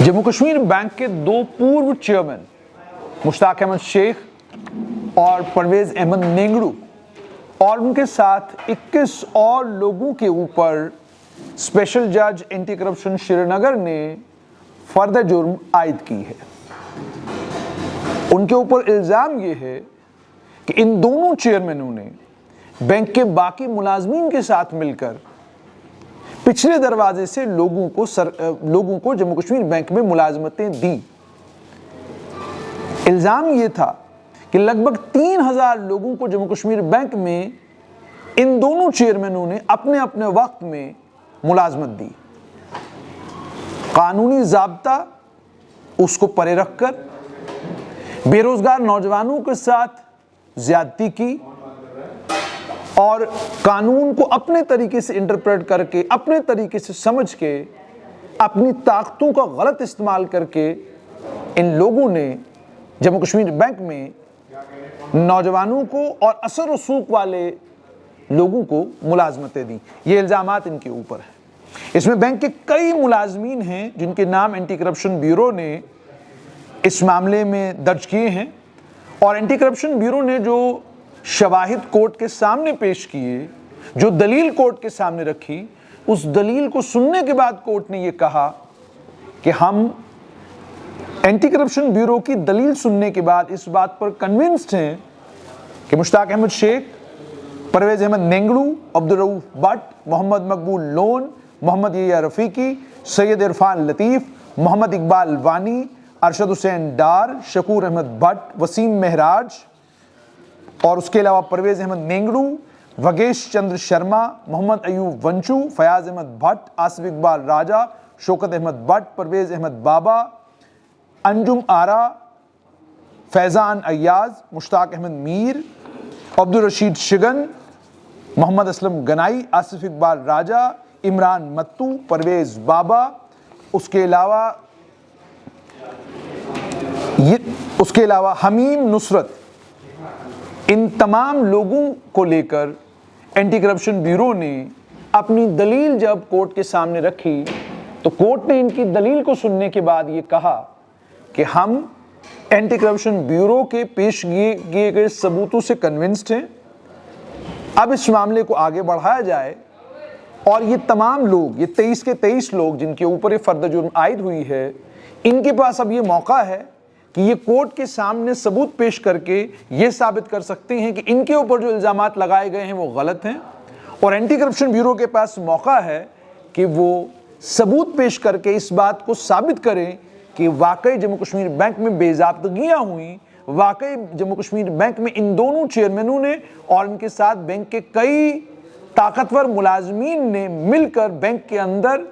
Jammu Kashmir bank के दो पूर्व चेयरमैन मुश्ताक अहमद शेख और परवेज अहमद नेंगड़ू और उनके साथ 21 और लोगों के ऊपर स्पेशल जज एंटी करप्शन श्रीनगर ने फर्दर जुर्म आयद की है। उनके ऊपर इल्जाम यह है कि इन दोनों चेयरमैनों ने बैंक के बाकी मुलाजमीन के साथ मिलकर पिछले दरवाजे से लोगों को जम्मू कश्मीर बैंक में मुलाजमतें दी। इल्जाम यह था कि लगभग 3000 लोगों को जम्मू कश्मीर बैंक में इन दोनों चेयरमैनों ने अपने अपने वक्त में मुलाजमत दी। कानूनी ज़ाब्ता उसको परे रखकर बेरोजगार नौजवानों के साथ ज्यादती की और कानून को अपने तरीके से इंटरप्रेट करके, अपने तरीके से समझ के, अपनी ताकतों का गलत इस्तेमाल करके इन लोगों ने जम्मू कश्मीर बैंक में नौजवानों को और असर रसूख वाले लोगों को मुलाजमतें दी। ये इल्जामात इनके ऊपर हैं। इसमें बैंक के कई मुलाजमीन हैं जिनके नाम एंटी करप्शन ब्यूरो ने इस मामले में दर्ज किए हैं और एंटी करप्शन ब्यूरो ने जो शवाहिद कोर्ट के सामने पेश किए, जो दलील कोर्ट के सामने रखी, उस दलील को सुनने के बाद कोर्ट ने यह कहा कि हम एंटी करप्शन ब्यूरो की दलील सुनने के बाद इस बात पर कन्विंस्ड हैं कि मुश्ताक अहमद शेख, परवेज अहमद नेंगड़ू, अब्दुल रऊफ भट्ट, मोहम्मद मकबूल लोन, मोहम्मद यहिया रफीकी, सैयद इरफान लतीफ़, मोहम्मद इकबाल वानी, अरशद हुसैन डार, शकूर अहमद भट्ट, वसीम महराज और उसके अलावा परवेज अहमद नेंगड़ू, वगेश चंद्र शर्मा, मोहम्मद अयूब वंचू, फयाज अहमद भट्ट, आसिफ इकबाल राजा, शौकत अहमद भट्ट, परवेज अहमद बाबा, अंजुम आरा, फैजान अय्याज, मुश्ताक अहमद मीर, अब्दुल रशीद शिगन, मोहम्मद असलम गनाई, आसिफ इकबाल राजा, इमरान मत्तू, परवेज बाबा, उसके अलावा हमीम नुसरत, इन तमाम लोगों को लेकर एंटी करप्शन ब्यूरो ने अपनी दलील जब कोर्ट के सामने रखी तो कोर्ट ने इनकी दलील को सुनने के बाद ये कहा कि हम एंटी करप्शन ब्यूरो के पेश किए गए सबूतों से कन्विंस्ड हैं। अब इस मामले को आगे बढ़ाया जाए और ये तमाम लोग, ये 23 के 23 लोग जिनके ऊपर ये फर्द जुर्म आयद हुई है, इनके पास अब ये मौका है कि ये कोर्ट के सामने सबूत पेश करके ये साबित कर सकते हैं कि इनके ऊपर जो इल्जामात लगाए गए हैं वो गलत हैं और एंटी करप्शन ब्यूरो के पास मौका है कि वो सबूत पेश करके इस बात को साबित करें कि वाकई जम्मू कश्मीर बैंक में बेज़ाब्तगियां हुई, वाकई जम्मू कश्मीर बैंक में इन दोनों चेयरमैनों ने और इनके साथ बैंक के कई ताकतवर मुलाजमीन ने मिलकर बैंक के अंदर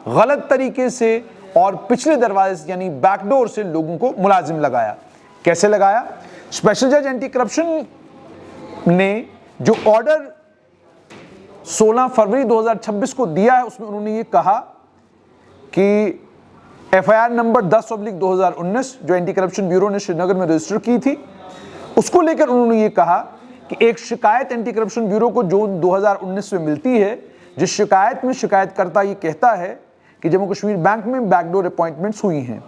गलत तरीके से और पिछले दरवाजे से यानी बैकडोर से लोगों को मुलाजिम लगाया। कैसे लगाया? स्पेशल जज एंटी करप्शन ने जो ऑर्डर 16 फरवरी 2026 को दिया है उसमें उन्होंने ये कहा कि एफआईआर नंबर 10/2019 जो एंटी करप्शन ब्यूरो ने श्रीनगर में रजिस्टर की थी, उसको लेकर उन्होंने ये कहा कि एक शिकायत एंटी करप्शन ब्यूरो को जून 2019 में मिलती है, जिस शिकायत में शिकायतकर्ता ये कहता है कि जम्मू कश्मीर बैंक में बैकडोर अपॉइंटमेंट्स हुई हैं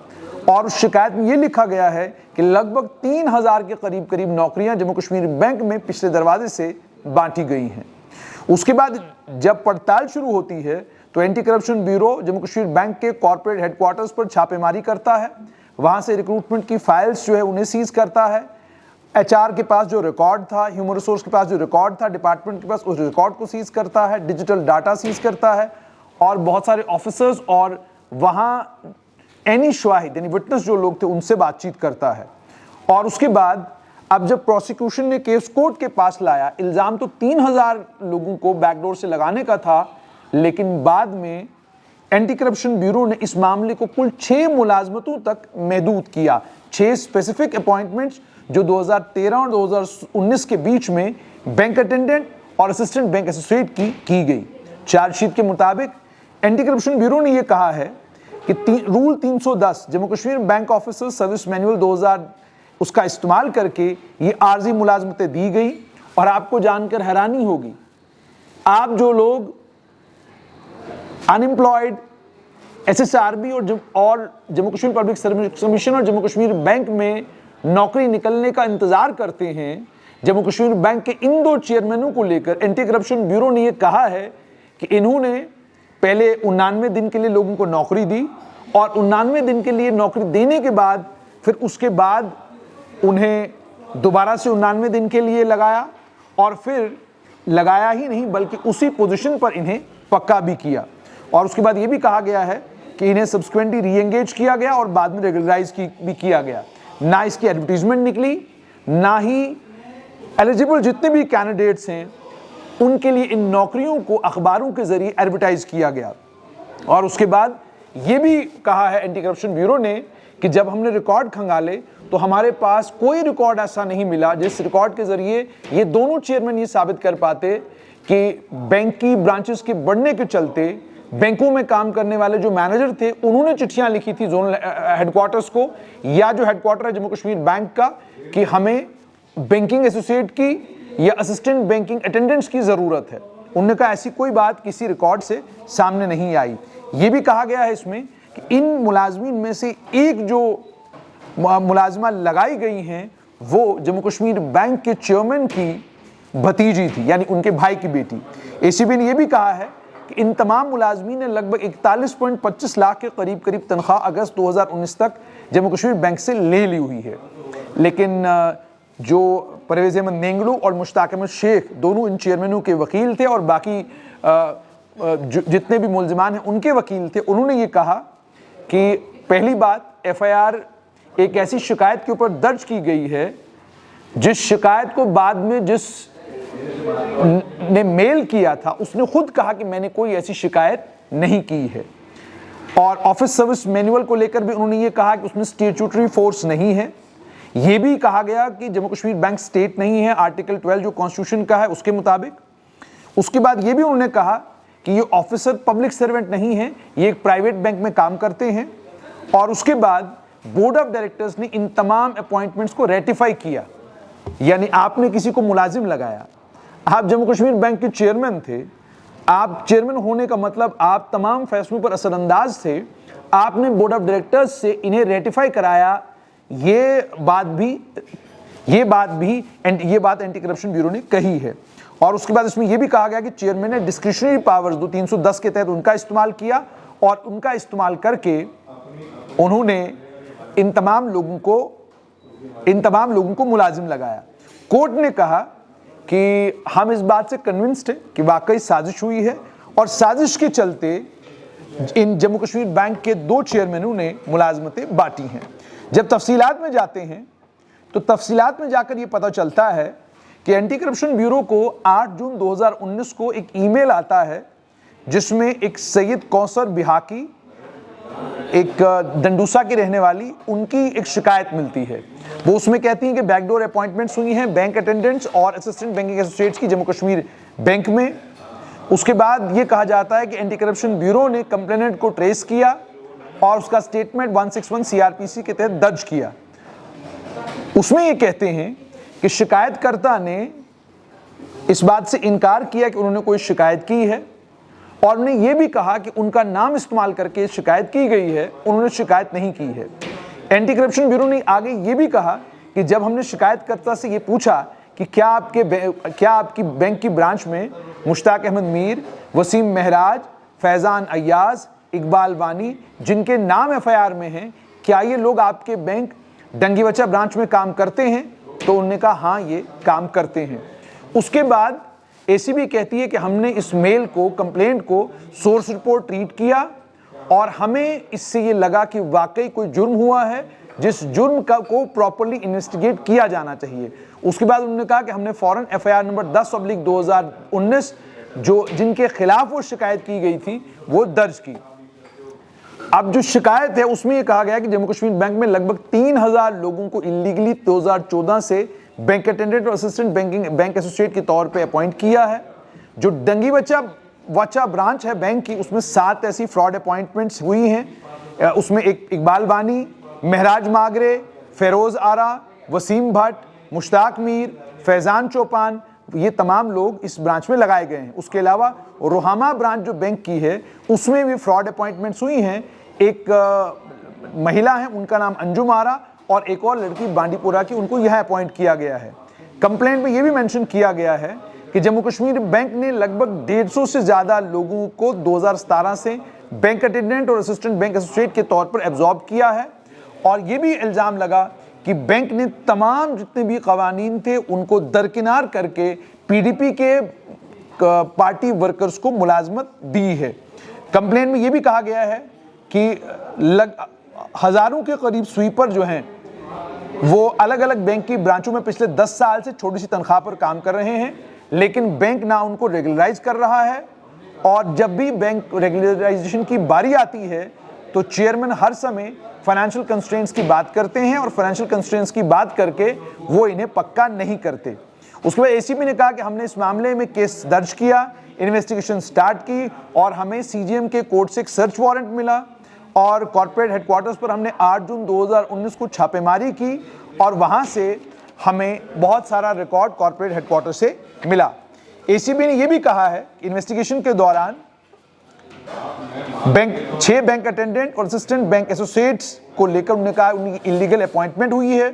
और उस शिकायत में ये लिखा गया है कि लगभग 3000 के करीब नौकरियां जम्मू कश्मीर बैंक में पिछले दरवाजे से बांटी गई हैं। उसके बाद जब पड़ताल शुरू होती है तो anti corruption bureau Jammu Kashmir bank के कॉर्पोरेट हेडक्वार्टर्स पर छापेमारी करता है, वहां से रिक्रूटमेंट की फाइल्स जो है उन्हें सीज करता है। एचआर के पास जो रिकॉर्ड था, ह्यूमन रिसोर्स के पास जो रिकॉर्ड था, डिपार्टमेंट के पास उस रिकॉर्ड को सीज करता है, डिजिटल डाटा सीज करता है और बहुत सारे ऑफिसर्स और वहां एनी शाहिद यानी विटनेस जो लोग थे उनसे बातचीत करता है। और उसके बाद अब जब प्रोसिक्यूशन ने केस कोर्ट के पास लाया, इल्जाम तो 3000 लोगों को बैकडोर से लगाने का था, लेकिन बाद में एंटी करप्शन ब्यूरो ने इस मामले को कुल 6 मुलाजमतों तक महदूद किया। 6 स्पेसिफिक अपॉइंटमेंट्स जो 2013 और 2019 के बीच में बैंक अटेंडेंट और असिस्टेंट बैंक एसोसिएट की गई। चार्जशीट के मुताबिक एंटी करप्शन ब्यूरो ने यह कहा है कि rule 310 Jammu Kashmir bank officer service manual 2000 उसका इस्तेमाल करके ये आर्जी मुलाजमतें दी गई। और आपको जानकर हैरानी होगी, आप जो लोग अनएम्प्लॉयड, SSRB और Jammu Kashmir public service commission और जम्मू कश्मीर बैंक में नौकरी निकलने का इंतजार करते हैं, जम्मू कश्मीर बैंक के इन 2 चेयरमैनों को लेकर एंटी करप्शन ब्यूरो ने यह कहा है कि इन्होंने पहले 99 दिन के लिए लोगों को नौकरी दी और 99 दिन के लिए नौकरी देने के बाद फिर उसके बाद उन्हें दोबारा से 99 दिन के लिए लगाया और फिर लगाया ही नहीं बल्कि उसी पोजीशन पर इन्हें पक्का भी किया। और उसके बाद ये भी कहा गया है कि इन्हें सब्सिक्वेंटली रीएंगेज किया गया और बाद में रेगुलराइज भी किया गया। ना इसकी एडवर्टीजमेंट निकली, ना ही एलिजिबल जितने भी कैंडिडेट्स हैं उनके लिए इन नौकरियों को अखबारों के जरिए एडवर्टाइज किया गया। और उसके बाद ये भी कहा है एंटी करप्शन ब्यूरो ने कि जब हमने रिकॉर्ड खंगाले तो हमारे पास कोई रिकॉर्ड ऐसा नहीं मिला जिस रिकॉर्ड के जरिए ये दोनों चेयरमैन ये साबित कर पाते कि बैंक की ब्रांचेस के बढ़ने के चलते बैंकों में काम करने वाले जो मैनेजर थे उन्होंने चिट्ठियां लिखी थी जोनल हेडक्वार्टर्स को या जो हेडक्वार्टर है जम्मू कश्मीर बैंक का कि हमें बैंकिंग एसोसिएट की या असिस्टेंट बैंकिंग अटेंडेंट्स की ज़रूरत है। उन्होंने कहा ऐसी कोई बात किसी रिकॉर्ड से सामने नहीं आई। ये भी कहा गया है इसमें कि इन मुलाजमीन में से एक जो मुलाजमा लगाई गई हैं वो जम्मू कश्मीर बैंक के चेयरमैन की भतीजी थी, यानी उनके भाई की बेटी। एसीबी ने यह भी कहा है कि इन तमाम मुलाजमीन ने लगभग 41.25 लाख के करीब तनख्वाह अगस्त 2019 तक जम्मू कश्मीर बैंक से ले ली हुई है। लेकिन जो परवेज़ अहमद नेंगलू और मुश्ताक अहमद शेख दोनों इन चेयरमैनों के वकील थे और बाकी जितने भी मुलजिमान हैं उनके वकील थे, उन्होंने ये कहा कि पहली बात FIR एक ऐसी शिकायत के ऊपर दर्ज की गई है जिस शिकायत को बाद में जिस ने मेल किया था उसने खुद कहा कि मैंने कोई ऐसी शिकायत नहीं की है। और ऑफिस सर्विस मैनुअल को लेकर भी उन्होंने ये कहा कि उसमें स्टैट्यूटरी फोर्स नहीं है। ये भी कहा गया कि जम्मू कश्मीर बैंक स्टेट नहीं है, आर्टिकल 12 जो कॉन्स्टिट्यूशन का है उसके मुताबिक। उसके बाद ये भी उन्होंने कहा कि ये ऑफिसर पब्लिक सर्वेंट नहीं है, ये एक प्राइवेट बैंक में काम करते हैं। और उसके बाद बोर्ड ऑफ डायरेक्टर्स ने इन तमाम अपॉइंटमेंट्स को रेटिफाई किया, यानी आपने किसी को मुलाजिम लगाया, आप जम्मू कश्मीर बैंक के चेयरमैन थे, आप चेयरमैन होने का मतलब आप तमाम फैसलों पर असरअंदाज थे, आपने बोर्ड ऑफ डायरेक्टर्स से इन्हें रेटिफाई कराया। ये बात एंटी करप्शन ब्यूरो ने कही है। और उसके बाद इसमें यह भी कहा गया कि चेयरमैन ने डिस्क्रिशनरी पावर्स 310 के तहत उनका इस्तेमाल किया और उनका इस्तेमाल करके उन्होंने इन तमाम लोगों को मुलाजिम लगाया। कोर्ट ने कहा कि हम इस बात से कन्विंस्ड हैं कि वाकई साजिश हुई है और साजिश के चलते इन जम्मू कश्मीर बैंक के 2 चेयरमैनों ने मुलाजमतें बांटी हैं। जब तफसीलात में जाते हैं तो तफसीलात में जाकर ये पता चलता है कि एंटी करप्शन ब्यूरो को 8 जून 2019 को एक ईमेल आता है जिसमें एक सैयद कौसर बिहाकी, एक दंडूसा की रहने वाली, उनकी एक शिकायत मिलती है। वो उसमें कहती हैं कि बैकडोर अपॉइंटमेंट्स हुई हैं बैंक अटेंडेंट्स और असिस्टेंट बैंकिंग एसोसिएट्स की जम्मू कश्मीर बैंक में। उसके बाद ये कहा जाता है कि एंटी करप्शन ब्यूरो ने कंप्लेनेंट को ट्रेस किया और उसका स्टेटमेंट 161 CRPC के तहत दर्ज किया। उसमें ये कहते हैं कि शिकायतकर्ता ने इस बात से इनकार किया कि उन्होंने कोई शिकायत की है और उन्होंने ये भी कहा कि उनका नाम इस्तेमाल करके शिकायत की गई है, उन्होंने शिकायत नहीं की है। एंटी करप्शन ब्यूरो ने आगे ये भी कहा कि जब हमने शिकायतकर्ता से ये पूछा कि क्या आपकी बैंक की ब्रांच में मुश्ताक अहमद मीर, वसीम महराज, फैज़ान अय्याज, इकबाल वानी जिनके नाम FIR में हैं, क्या ये लोग आपके बैंक डंगीवचा ब्रांच में काम करते हैं? तो उन्होंने कहा हाँ ये काम करते हैं। उसके बाद ACB कहती है कि हमने इस मेल को, कंप्लेंट को सोर्स रिपोर्ट ट्रीट किया और हमें इससे ये लगा कि वाकई कोई जुर्म हुआ है जिस जुर्म का को प्रॉपर्ली इन्वेस्टिगेट किया जाना चाहिए। उसके बाद उन्होंने कहा कि हमने फौरन FIR नंबर 10/2019 जिनके खिलाफ वो शिकायत की गई थी वो दर्ज की। अब जो शिकायत है उसमें ये कहा गया कि जम्मू कश्मीर बैंक में लगभग 3000 लोगों को इलीगली 2014 से बैंक अटेंडेंट और असिस्टेंट बैंक एसोसिएट के तौर पे अपॉइंट किया है। जो डंगीवचा ब्रांच है बैंक की, उसमें 7 ऐसी फ्रॉड अपॉइंटमेंट्स हुई हैं। उसमें एक इकबाल वानी, महराज मागरे, फेरोज आरा, वसीम भट्ट, मुश्ताक मीर, फैज़ान चौपान, ये तमाम लोग इस ब्रांच में लगाए गए हैं। उसके अलावा रोहामा ब्रांच जो बैंक की है उसमें भी फ्रॉड अपॉइंटमेंट्स हुई हैं। एक महिला है, उनका नाम अंजुम आरा, और एक और लड़की बांडीपुरा की, उनको यह अपॉइंट किया गया है। कंप्लेंट में यह भी मेंशन किया गया है कि जम्मू कश्मीर बैंक ने लगभग 150 से ज़्यादा लोगों को 2017 से बैंक अटेंडेंट और असिस्टेंट बैंक एसोसिएट के तौर पर एब्जॉर्ब किया है। और ये भी इल्ज़ाम लगा कि बैंक ने तमाम जितने भी कवानीन थे उनको दरकिनार करके पीडीपी के पार्टी वर्कर्स को मुलाजमत दी है। कंप्लेंट में ये भी कहा गया है कि हज़ारों के करीब स्वीपर जो हैं वो अलग अलग बैंक की ब्रांचों में पिछले 10 साल से छोटी सी तनख्वाह पर काम कर रहे हैं, लेकिन बैंक ना उनको रेगुलराइज कर रहा है। और जब भी बैंक रेगुलराइजेशन की बारी आती है तो चेयरमैन हर समय फाइनेंशियल कंस्ट्रेंट्स की बात करते हैं और फाइनेंशियल कंस्ट्रेंट्स की बात करके वो इन्हें पक्का नहीं करते। उसके बाद एसीबी ने कहा कि हमने इस मामले में केस दर्ज किया, इन्वेस्टिगेशन स्टार्ट की और हमें सीजीएम के कोर्ट से एक सर्च वारंट मिला और कॉर्पोरेट हेडक्वार्टर्स पर हमने 8 जून 2019 को छापेमारी की और वहां से हमें बहुत सारा रिकॉर्ड कॉर्पोरेट हेडक्वार्टर से मिला। एसीबी ने यह भी कहा है इन्वेस्टिगेशन के दौरान 6 बैंक अटेंडेंट और असिस्टेंट बैंक एसोसिएट्स को लेकर उन्होंने कहा उनकी इलीगल अपॉइंटमेंट हुई है,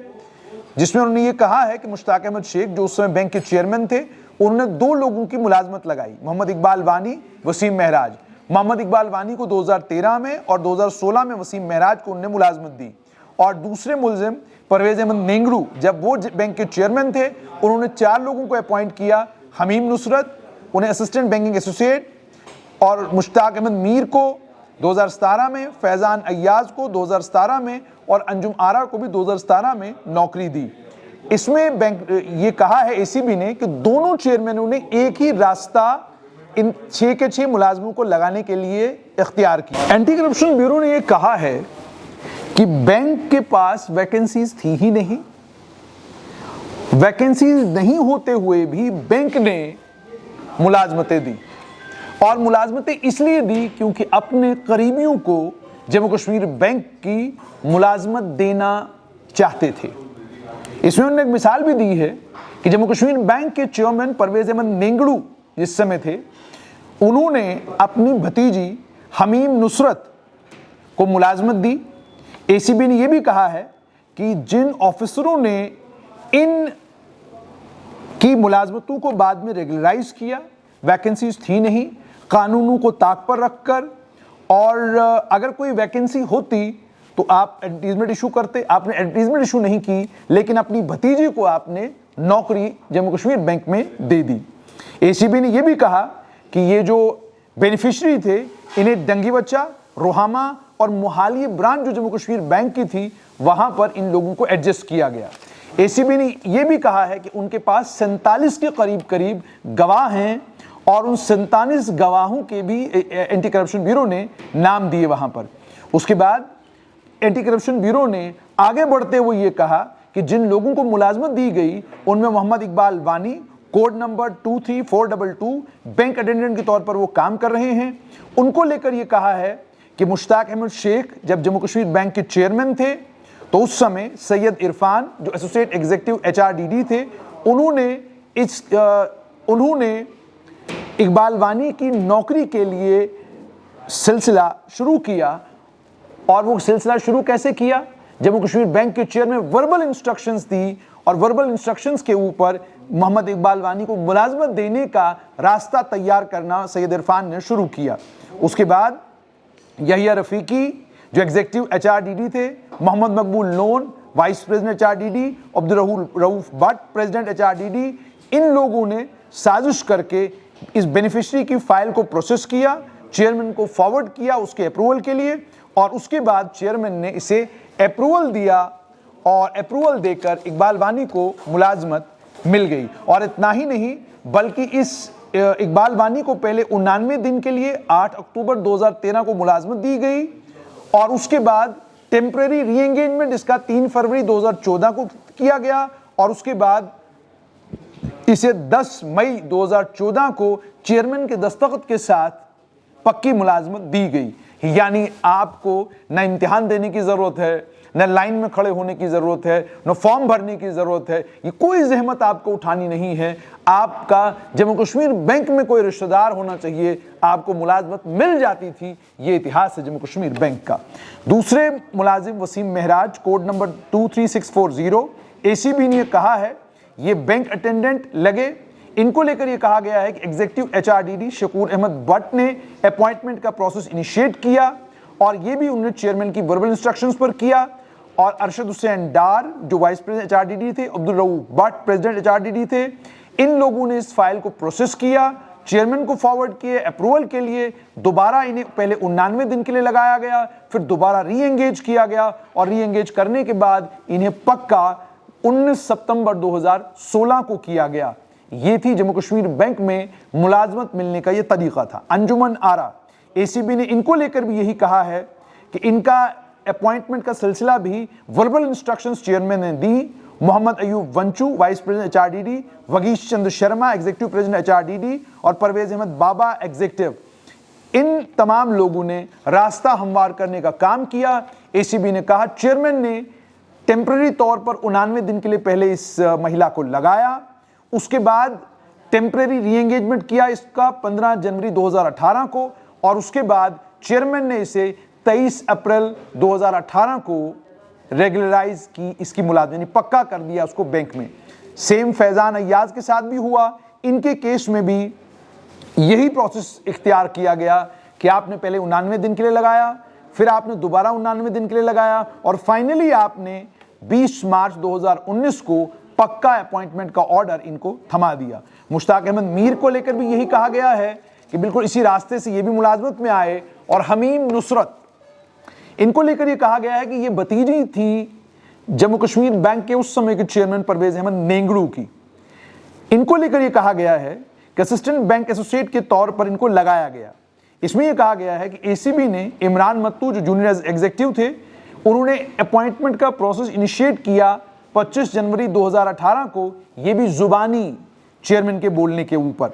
जिसमें उन्होंने ये कहा है कि मुश्ताक अहमद शेख जो उस समय बैंक के चेयरमैन थे, उन्होंने 2 लोगों की मुलाजमत लगाई, मोहम्मद इकबाल वानी, वसीम महराज। मोहम्मद इकबाल वानी को 2013 में और 2016 में वसीम महराज को उन्होंने मुलाजमत दी। और दूसरे मुलजिम परवेज अहमद नेंगड़ू, जब वो बैंक के चेयरमैन थे, उन्होंने 4 लोगों को अपॉइंट किया, हमीम नुसरत, उन्हें असिस्टेंट बैंकिंग एसोसिएट, और मुश्ताक अहमद मीर को 2017 में, फैजान अय्याज को 2017 में और अंजुम आरा को भी 2017 में नौकरी दी। इसमें बैंक ये कहा है एसीबी ने कि दोनों चेयरमैनों ने एक ही रास्ता इन 6 के 6 मुलाजमों को लगाने के लिए इख्तियार किया। एंटी करप्शन ब्यूरो ने यह कहा है कि बैंक के पास वैकेंसीज थी ही नहीं, वैकेंसीज नहीं होते हुए भी बैंक ने मुलाजमतें दी, और मुलाजमतें इसलिए दी क्योंकि अपने करीबियों को जम्मू कश्मीर बैंक की मुलाजमत देना चाहते थे। इसमें उन्होंने एक मिसाल भी दी है कि जम्मू कश्मीर बैंक के चेयरमैन परवेज अहमद नेंगड़ू जिस समय थे, उन्होंने अपनी भतीजी हमीम नुसरत को मुलाजमत दी। एसीबी ने यह भी कहा है कि जिन ऑफिसरों ने इन की मुलाजमतों को बाद में रेगुलराइज किया, वैकेंसीज थी नहीं, कानूनों को ताक पर रखकर, और अगर कोई वैकेंसी होती तो आप एडवर्टीजमेंट इशू करते, आपने एडवर्टीजमेंट इशू नहीं की, लेकिन अपनी भतीजी को आपने नौकरी जम्मू कश्मीर बैंक में दे दी। एसीबी ने यह भी कहा कि ये जो बेनिफिशियरी थे, इन्हें डंगी बच्चा, रोहामा और मोहाली ब्रांच जो जम्मू कश्मीर बैंक की थी, वहां पर इन लोगों को एडजस्ट किया गया। एसीबी ने यह भी कहा है कि उनके पास 47 के करीब गवाह हैं और उन 47 गवाहों के भी एंटी करप्शन ब्यूरो ने नाम दिए वहां पर। उसके बाद एंटी करप्शन ब्यूरो ने आगे बढ़ते हुए यह कहा कि जिन लोगों को मुलाजमत दी गई उनमें मोहम्मद इकबाल वानी, कोड नंबर 23422, बैंक अटेंडेंट के तौर पर वो काम कर रहे हैं। उनको लेकर यह कहा है कि मुश्ताक अहमद शेख जब जम्मू कश्मीर बैंक के चेयरमैन थे तो उस समय सैयद इरफान जो एसोसिएट एग्जीक्यूटिव HRDD थे, उन्होंने इकबाल वानी की नौकरी के लिए सिलसिला शुरू किया। और वो सिलसिला शुरू कैसे किया? जम्मू कश्मीर बैंक के चेयरमैन वर्बल इंस्ट्रक्शंस दी और वर्बल इंस्ट्रक्शंस के ऊपर मोहम्मद इकबाल वानी को मुलाजमत देने का रास्ता तैयार करना सैयद इरफान ने शुरू किया। उसके बाद यहिया रफीकी जो एग्जीक्यूटिव HRDD थे, मोहम्मद मकबूल loan vice president HRDD, Abdul Rauf Bhatt president HRDD, इन लोगों ने साजिश करके इस बेनिफिशियरी की फाइल को प्रोसेस किया, चेयरमैन को फॉरवर्ड किया उसके अप्रूवल के लिए, और उसके बाद चेयरमैन ने इसे अप्रूवल दिया और अप्रूवल देकर इकबाल वानी को मुलाजमत मिल गई। और इतना ही नहीं, बल्कि इस इकबाल वानी को पहले 99 दिन के लिए 8 अक्टूबर 2013 को मुलाजमत दी गई और उसके बाद टेम्परेरी री एंगेजमेंट इसका 3 फरवरी 2014 को किया गया और उसके बाद इसे 10 मई 2014 को चेयरमैन के दस्तखत के साथ पक्की मुलाजमत दी गई। यानी आपको न इम्तिहान देने की ज़रूरत है, न लाइन में खड़े होने की ज़रूरत है, न फॉर्म भरने की ज़रूरत है, ये कोई जहमत आपको उठानी नहीं है। आपका जम्मू कश्मीर बैंक में कोई रिश्तेदार होना चाहिए, आपको मुलाजमत मिल जाती थी। ये इतिहास है जम्मू कश्मीर बैंक का। दूसरे मुलाजिम वसीम महराज, कोड नंबर 23640, ACB ने कहा है ये बैंक अटेंडेंट लगे। इनको लेकर ये कहा गया है कि एग्जीक्यूटिव HRDD शकूर अहमद भट्ट ने अपॉइंटमेंट का प्रोसेस इनिशिएट किया और ये भी उन्होंने चेयरमैन की वर्बल इंस्ट्रक्शंस पर किया। और अरशद हुसैन डार जो वाइस प्रेसिडेंट HRDD थे, अब्दुल रऊफ भट्ट प्रेसिडेंट HRDD थे, इन लोगों ने इस फाइल को प्रोसेस किया, चेयरमैन को फॉरवर्ड किए अप्रूवल के लिए। दोबारा इन्हें पहले 99 दिन के लिए लगाया गया, फिर दोबारा री एंगेज किया गया और री एंगेज करने के बाद इन्हें पक्का 19 सितंबर 2016 को किया गया। ये थी जम्मू कश्मीर बैंक में मुलाजमत मिलने का ये तरीका था। अंजुमन आरा, ACB ने इनको लेकर भी यही कहा है कि इनका अपॉइंटमेंट का सिलसिला भी वर्बल इंस्ट्रक्शंस चेयरमैन ने दी। Mohammad Ayub Wanchoo vice president HRDD, Vagish Chandra Sharma executive president HRDD और परवेज अहमद बाबा एग्जीक्यूटिव, इन तमाम लोगों ने रास्ता हमवार करने का काम किया। ACB ने कहा चेयरमैन ने टेम्पररी तौर पर 99 दिन के लिए पहले इस महिला को लगाया, उसके बाद टेम्पररी री एंगेजमेंट किया इसका 15 जनवरी 2018 को और उसके बाद चेयरमैन ने इसे 23 अप्रैल 2018 को रेगुलराइज की, इसकी मुलाजमत पक्का कर दिया उसको बैंक में। सेम फैजान अय्याज के साथ भी हुआ। इनके केस में भी यही प्रोसेस इख्तियार किया गया कि आपने पहले 99 दिन के लिए लगाया, फिर आपने दोबारा 99 दिन के लिए लगाया और फाइनली आपने 20 मार्च 2019 को पक्का अपॉइंटमेंट का ऑर्डर इनको थमा दिया। मुश्ताक अहमद मीर को लेकर भी यही कहा गया है कि बिल्कुल इसी रास्ते से ये भी मुलाजमत में आए। और हमीम नुसरत, इनको लेकर ये कहा गया है कि ये भतीजी थी जम्मू कश्मीर बैंक के उस समय के चेयरमैन परवेज अहमद नेंगड़ू की। इनको लेकर ये कहा गया है कि असिस्टेंट बैंक एसोसिएट के तौर पर इनको लगाया गया। इसमें यह कहा गया है कि ACB ने इमरान मत्तू जो जूनियर एग्जीक्यूटिव थे, उन्होंने अपॉइंटमेंट का प्रोसेस इनिशिएट किया 25 जनवरी 2018 को, ये भी जुबानी चेयरमैन के बोलने के ऊपर।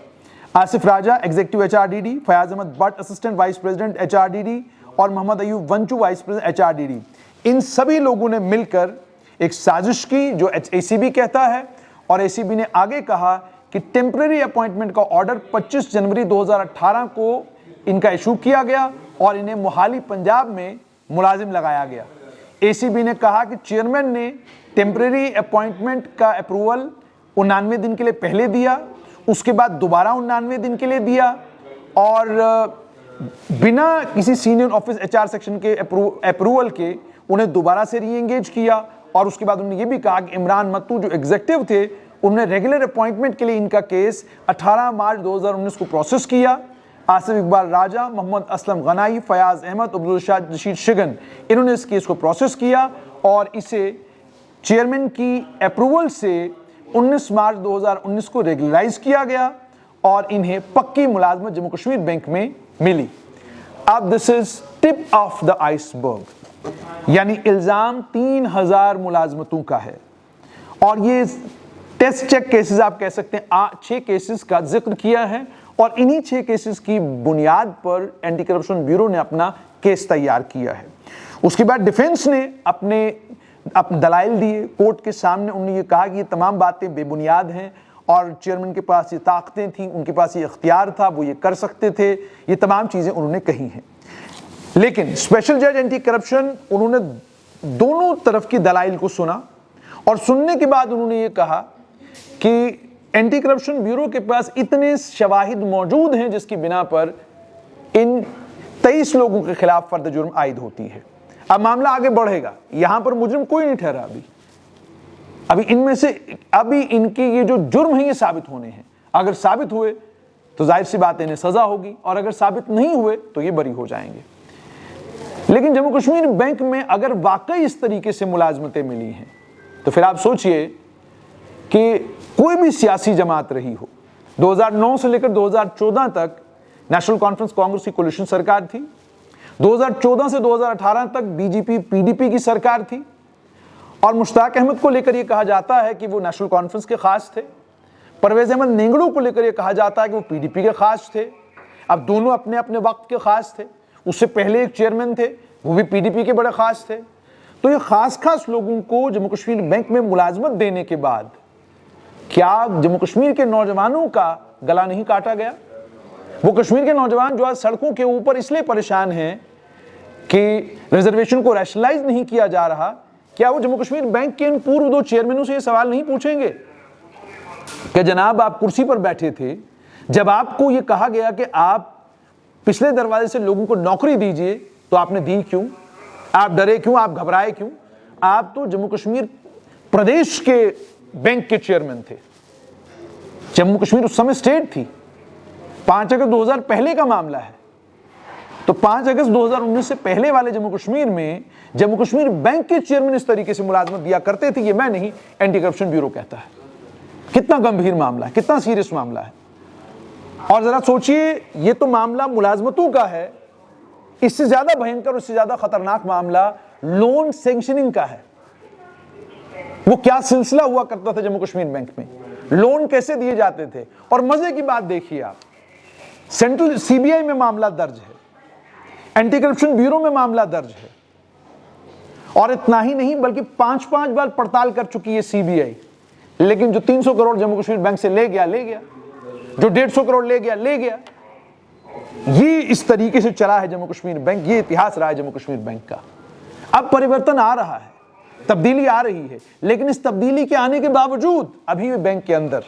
Asif Raja executive HRDD, Fayaz Ahmad Bhatt assistant vice president HRDD और Mohammad Ayub Wanchoo vice president HRDD, इन सभी लोगों ने मिलकर एक साजिश की जो ACB कहता है। और ACB ने आगे कहा कि टेम्पररी अपॉइंटमेंट का ऑर्डर 25 जनवरी 2018 को इनका इशू किया गया और इन्हें मोहाली पंजाब में मुलाजिम लगाया गया। ACB ने कहा कि चेयरमैन ने टेम्पररी अपॉइंटमेंट का अप्रूवल 99 दिन के लिए पहले दिया, उसके बाद दोबारा 99 दिन के लिए दिया और बिना किसी सीनियर ऑफिस HR सेक्शन के अप्रूवल के उन्हें दोबारा से री एंगेज किया। और उसके बाद उन्होंने ये भी कहा कि इमरान मत्तू जो एग्जीक्यूटिव थे, उन्होंने रेगुलर अपॉइंटमेंट के लिए इनका केस 18 मार्च 2019 को प्रोसेस किया। आसिफ इकबाल राजा, मोहम्मद असलम गनाई, फयाज अहमद, अब्दुल रशीद शिगन, इन्होंने इस केस को प्रोसेस किया और इसे चेयरमैन की अप्रूवल से 19 मार्च 2019 को रेगुलराइज किया गया और इन्हें पक्की मुलाजमत जम्मू कश्मीर बैंक में मिली। अब this is tip of the iceberg, यानी इल्जाम 3000 मुलाजमतों का है और ये टेस्ट चेक केसेस आप कह सकते हैं 6 केसेस का जिक्र किया है और इन्हीं 6 केसेस की बुनियाद पर एंटी करप्शन ब्यूरो ने अपना केस तैयार किया है। उसके बाद डिफेंस ने अपने दलाइल दिए कोर्ट के सामने। उन्होंने ये कहा कि ये तमाम बातें बेबुनियाद हैं और चेयरमैन के पास ये ताकतें थी, उनके पास ये इख्तियार था, वो ये कर सकते थे, ये तमाम चीज़ें उन्होंने कही हैं। लेकिन स्पेशल जज एंटी करप्शन, उन्होंने दोनों तरफ की दलाइल को सुना और सुनने के बाद उन्होंने ये कहा कि एंटी करप्शन ब्यूरो के पास इतने शवाहिद मौजूद हैं जिसकी बिना पर इन 23 लोगों के खिलाफ फर्द जुर्म आयद होती है। अब मामला आगे बढ़ेगा, यहां पर मुजरिम कोई नहीं ठहरा अभी इनमें से अभी इनके ये जो जुर्म है ये साबित होने हैं। अगर साबित हुए तो जाहिर सी बात है इन्हें सजा होगी और अगर साबित नहीं हुए तो ये बरी हो जाएंगे। लेकिन जम्मू कश्मीर बैंक में अगर वाकई इस तरीके से मुलाजमतें मिली हैं तो फिर आप सोचिए कि कोई भी सियासी जमात रही हो, 2009 से लेकर 2014 तक नेशनल कॉन्फ्रेंस कांग्रेस की कोलिशन सरकार थी, 2014 से 2018 तक BJP PDP की सरकार थी और मुश्ताक अहमद को लेकर यह कहा जाता है कि वो नेशनल कॉन्फ्रेंस के खास थे। परवेज अहमद नेंगड़ू को लेकर यह कहा जाता है कि वो PDP के खास थे। अब दोनों अपने अपने वक्त के खास थे। उससे पहले एक चेयरमैन थे, वो भी पीडीपी के बड़े खास थे। तो ये खास लोगों को जम्मू कश्मीर बैंक में मुलाजमत देने के बाद क्या जम्मू कश्मीर के नौजवानों का गला नहीं काटा गया? वो कश्मीर के नौजवान जो आज सड़कों के ऊपर इसलिए परेशान हैं कि रिजर्वेशन को रैशनलाइज नहीं किया जा रहा, क्या वो जम्मू कश्मीर बैंक के इन पूर्व 2 चेयरमैनों से ये सवाल नहीं पूछेंगे कि जनाब आप कुर्सी पर बैठे थे, जब आपको ये कहा गया कि आप पिछले दरवाजे से लोगों को नौकरी दीजिए तो आपने दी क्यों? आप डरे क्यों? आप घबराए क्यों? आप तो जम्मू कश्मीर प्रदेश के बैंक के चेयरमैन थे। जम्मू कश्मीर उस समय स्टेट थी। 5 अगस्त 2000 पहले का मामला है। तो 5 अगस्त 2019 से पहले वाले जम्मू कश्मीर में जम्मू कश्मीर बैंक के चेयरमैन इस तरीके से मुलाजमत दिया करते थे, ये मैं नहीं, एंटी करप्शन ब्यूरो कहता है। कितना गंभीर मामला है, कितना सीरियस मामला है। और जरा सोचिए, ये तो मामला मुलाजमतों का है, इससे ज्यादा भयंकर, उससे ज्यादा खतरनाक मामला लोन सैंक्शनिंग का है। वो क्या सिलसिला हुआ करता था जम्मू कश्मीर बैंक में, लोन कैसे दिए जाते थे। और मजे की बात देखिए आप, सेंट्रल सीबीआई में मामला दर्ज है, एंटी करप्शन ब्यूरो में मामला दर्ज है, और इतना ही नहीं बल्कि 5-5 बार पड़ताल कर चुकी है सीबीआई। लेकिन जो 300 करोड़ जम्मू कश्मीर बैंक से ले गया, जो 150 करोड़ ले गया। ये इस तरीके से चला है जम्मू कश्मीर बैंक, ये इतिहास रहा है जम्मू कश्मीर बैंक का। अब परिवर्तन आ रहा है, तब्दीली आ रही है, लेकिन इस तब्दीली के आने के बावजूद अभी भी बैंक के अंदर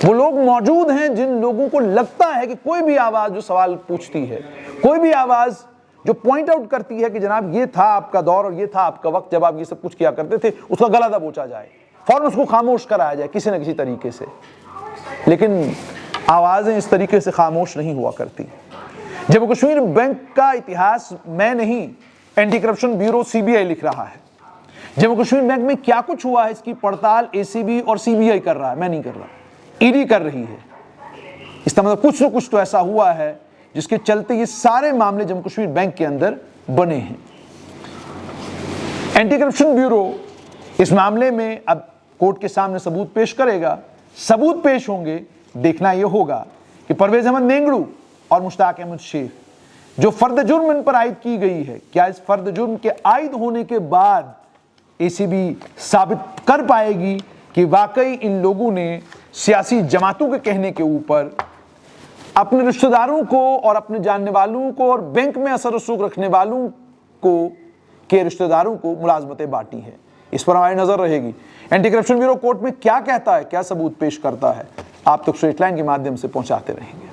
वो लोग मौजूद हैं जिन लोगों को लगता है कि कोई भी आवाज जो सवाल पूछती है, कोई भी आवाज जो पॉइंट आउट करती है कि जनाब ये था आपका दौर और ये था आपका वक्त जब आप ये सब कुछ किया करते थे, उसका गला दबोचा जाए, फौरन उसको खामोश कराया जाए किसी न किसी तरीके से। लेकिन आवाजें इस तरीके से खामोश नहीं हुआ करती। जम्मू कश्मीर बैंक का इतिहास मैं नहीं, एंटी करप्शन ब्यूरो सीबीआई लिख रहा है। जम्मू कश्मीर बैंक में क्या कुछ हुआ है इसकी पड़ताल एसीबी और सीबीआई कर रहा है, मैं नहीं कर रहा, ईडी कर रही है। इसका मतलब कुछ न कुछ तो ऐसा हुआ है जिसके चलते ये सारे मामले जम्मू कश्मीर बैंक के अंदर बने हैं। एंटी करप्शन ब्यूरो इस मामले में अब कोर्ट के सामने सबूत पेश करेगा। सबूत पेश होंगे, देखना यह होगा कि परवेज अहमद नेंगड़ू और मुश्ताक अहमद शेख जो फर्द जुर्म इन पर आयद की गई है, क्या इस फर्द जुर्म के आयद होने के बाद एसीबी साबित कर पाएगी कि वाकई इन लोगों ने सियासी जमातों के कहने के ऊपर अपने रिश्तेदारों को और अपने जानने वालों को और बैंक में असर रसूख रखने वालों को के रिश्तेदारों को मुलाजमतें बांटी हैं। इस पर हमारी नजर रहेगी। एंटी करप्शन ब्यूरो कोर्ट में क्या कहता है, क्या सबूत पेश करता है, आप तक स्ट्रेट लाइन के माध्यम से पहुंचाते रहेंगे।